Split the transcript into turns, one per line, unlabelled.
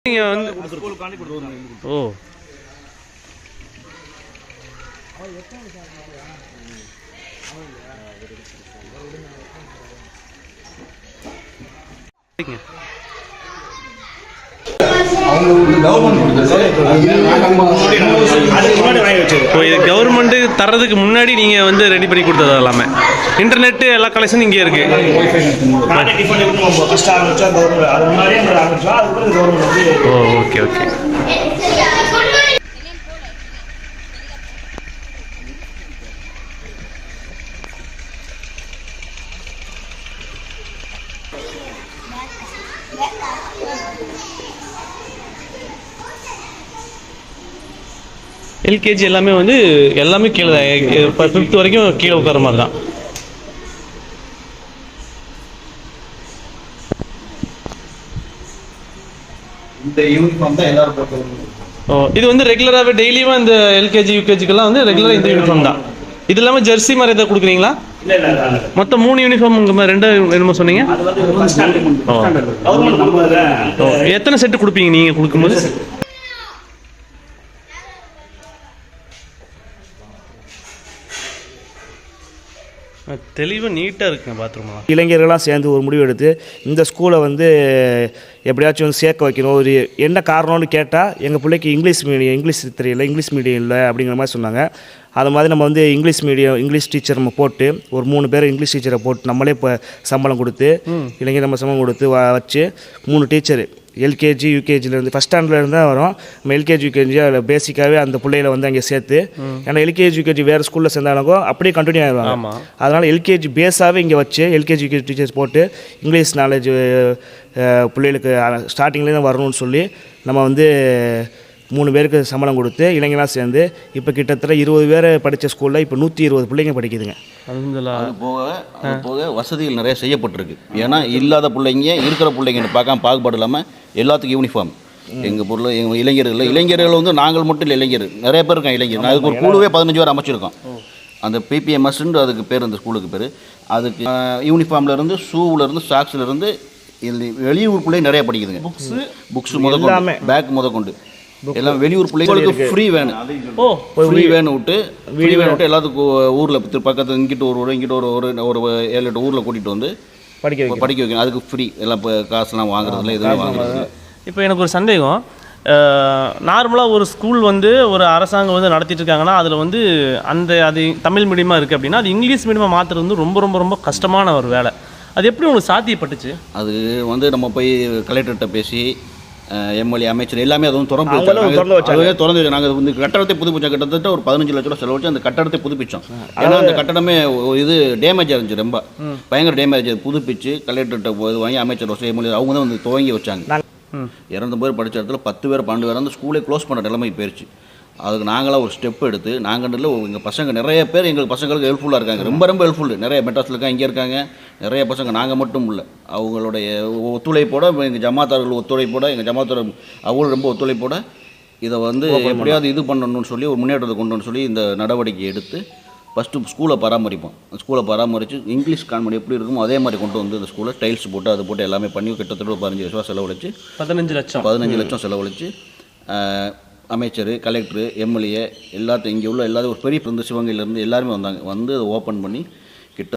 நீங்க வந்து ஓ கவர்மெண்ட் தரதுக்கு முன்னாடி நீங்க வந்து ரெடி பண்ணி கொடுத்தது எல்லாமே இன்டர்நெட் எல்லா கலெக்ஷனும் இங்கே இருக்கு. ஓ ஓகே ஓகே. எல்கேஜி எல்லாமே வந்து எல்லாமே கீழே இப்போ 5th வரைக்கும் கீழே உட்கார மாதிரி தான்.
இந்த யூனிஃபார்ம் தான் எல்லாரும் போட்டு.
ஓ இது வந்து ரெகுலராகவே டெய்லியும் இந்த எல்கேஜி யூகேஜிக்கெல்லாம் வந்து ரெகுலராக இந்த யூனிஃபார்ம் தான். இது இல்லாமல் ஜெர்சி மாதிரி எதாவது கொடுக்குறீங்களா? மொத்தம் 3 யூனிஃபார்ம் உங்கள் 2 என்னமோ சொன்னீங்க. எத்தனை செட்டு கொடுப்பீங்க நீங்கள் கொடுக்கும்போது? தெளிவாக நீட்டாக இருக்குங்க பாத்ரூம்லாம்.
இளைஞர்கள்லாம் சேர்ந்து ஒரு முடிவு எடுத்து இந்த ஸ்கூலை வந்து எப்படியாச்சும் வந்து சேர்க்க வைக்கணும். ஒரு என்ன காரணம்னு கேட்டால் எங்கள் பிள்ளைக்கு இங்கிலீஷ் தெரியல, இங்கிலீஷ் மீடியம் இல்லை அப்படிங்கிற மாதிரி சொன்னாங்க. அது மாதிரி நம்ம வந்து இங்கிலீஷ் டீச்சர் நம்ம போட்டு ஒரு 3 பேர் இங்கிலீஷ் டீச்சரை போட்டு நம்மளே இப்போ சம்பளம் கொடுத்து இளைஞர் நம்ம சம்பளம் கொடுத்து வச்சு 3 டீச்சரு எல்கேஜி யூகேஜிலேருந்து ஃபஸ்ட் ஸ்டாண்டர்ட்லேருந்து தான் வரும். நம்ம எல்கேஜி யூகேஜி அதில் பேசிக்காகவே அந்த பிள்ளைகளை வந்து அங்கே சேர்த்து, ஏன்னா எல்கேஜி யூகேஜி வேறு ஸ்கூலில் சேர்ந்தாலும் அப்படியே கண்டினியூ ஆகிடுவாங்க. அதனால் எல்கேஜி பேஸாகவே இங்கே வச்சு எல்கேஜி யூகேஜி டீச்சர்ஸ் போட்டு இங்கிலீஷ் நாலேஜ் பிள்ளைகளுக்கு ஸ்டார்டிங்லேருந்து வரணும்னு சொல்லி நம்ம வந்து 3 பேருக்கு சம்பளம் கொடுத்து இளைஞர்களாக சேர்ந்து இப்போ கிட்டத்தட்ட 20 பேர் படித்த ஸ்கூலில் இப்போ 120 பிள்ளைங்க படிக்குதுங்க.
அது போக வசதிகள் நிறைய செய்யப்பட்டிருக்கு. ஏன்னா இல்லாத பிள்ளைங்க இருக்கிற பிள்ளைங்கன்னு பாகுபாடு இல்லாமல் எல்லாத்துக்கும் யூனிஃபார்ம் எங்கள் பொருள் எங்கள் இளைஞர்கள் வந்து நாங்கள் மட்டும் இல்லை, இளைஞர் நிறைய பேர் இருக்காங்க. இளைஞர் அதுக்கு ஒரு குழுவே 15 பேர் அமைச்சிருக்கோம். அந்த பிபிஎம்எஸ்ன்னு அதுக்கு பேர், அந்த ஸ்கூலுக்கு பேர். அதுக்கு யூனிஃபார்ம்லேருந்து ஷூவிலேருந்து சாக்ஸ்லேருந்து வெளியூர் பிள்ளைங்க நிறைய படிக்குதுங்க. புக்ஸு முதற்கொண்டு பேக் முதற்கொண்டு எல்லாம் வெளியூர் பிள்ளைங்களுக்கு ஃப்ரீ வேணும். ஃப்ரீ வேன் விட்டு எல்லாத்துக்கும் ஊரில் பக்கத்தில் இங்கிட்ட ஒரு இங்கிட்ட ஒரு 7-8 ஊரில் கூட்டிகிட்டு வந்து படிக்க வைக்கணும். அதுக்கு ஃப்ரீ எல்லாம் இப்போ காசுலாம் வாங்குறதுல எதுவும் வாங்குறது.
இப்போ எனக்கு ஒரு சந்தேகம், நார்மலாக ஒரு ஸ்கூல் வந்து ஒரு அரசாங்கம் வந்து நடத்திட்டு இருக்காங்கன்னா அதில் வந்து அது தமிழ் மீடியமாக இருக்குது அப்படின்னா அது இங்கிலீஷ் மீடியமாக மாற்றுறது வந்து ரொம்ப ரொம்ப ரொம்ப கஷ்டமான ஒரு வேலை. அது எப்படி உங்களுக்கு சாத்தியப்பட்டுச்சு?
அது வந்து நம்ம போய் கலெக்டர்கிட்ட பேசி எம்எல்ஏ அமைச்சர் எல்லாமே அதுவும் திறந்து வச்சு நாங்கள் வந்து கட்டடத்தை புதுப்பிச்சோம். கிட்டத்தட்ட ஒரு 15 லட்ச ரூபா செலவழிச்சு அந்த கட்டடத்தை புதுப்பிச்சோம். ஏன்னா அந்த கட்டடமே இது டேமேஜ் இருந்துச்சு, ரொம்ப பயங்கர டேமேஜ். புதுப்பிச்சு கலெக்டர்கிட்ட போய் வாங்கி அமைச்சர் எம்எல்ஏ அவங்க தான் வந்து துவங்கி வச்சாங்க. 200 பேர் படித்த இடத்துல 10 பேர் 12 பேர் அந்த ஸ்கூலே க்ளோஸ் பண்ண நிலைமை போயிடுச்சு. அதுக்கு நாங்களாம் ஒரு ஸ்டெப் எடுத்து நாங்கள் எங்கள் பசங்க நிறைய பேர் எங்கள் பசங்களுக்கு ஹெல்ப்ஃபுல்லாக இருக்காங்க. ரொம்ப ரொம்ப ஹெல்ப்ஃபுல்லு. நிறைய மெட்ராஸில் இருக்காங்க, இங்கே இருக்காங்க நிறைய பசங்க. நாங்கள் மட்டும் இல்லை, அவங்களுடைய ஒத்துழைப்போட எங்கள் ஜமாத்தார்கள் ஒத்துழைப்போட எங்கள் ஜமாத்தார் அவங்களும் ரொம்ப ஒத்துழைப்போட இதை வந்து எப்படியாவது இது பண்ணணும்னு சொல்லி ஒரு முன்னேற்றத்தை கொண்டு வரணும்னு சொல்லி இந்த நடவடிக்கை எடுத்து ஃபஸ்ட்டு ஸ்கூலை பராமரிப்போம். ஸ்கூலை பராமரித்து இங்கிலீஷ் கான்வென்ட் எப்படி இருக்குமோ அதே மாதிரி கொண்டு வந்து இந்த ஸ்கூலை டைல்ஸ் போட்டு அதை போட்டு எல்லாமே பண்ணி கிட்டத்தட்ட 15 லட்ச ரூபா செலவழிச்சு 15 லட்சம் செலவழித்து அமைச்சர், கலெக்டர், எம்எல்ஏ எல்லாத்தையும் இங்கே உள்ள எல்லாத்தையும் ஒரு பெரிய சிவகங்கையிலேருந்து எல்லாருமே வந்தாங்க. வந்து அதை ஓப்பன் பண்ணி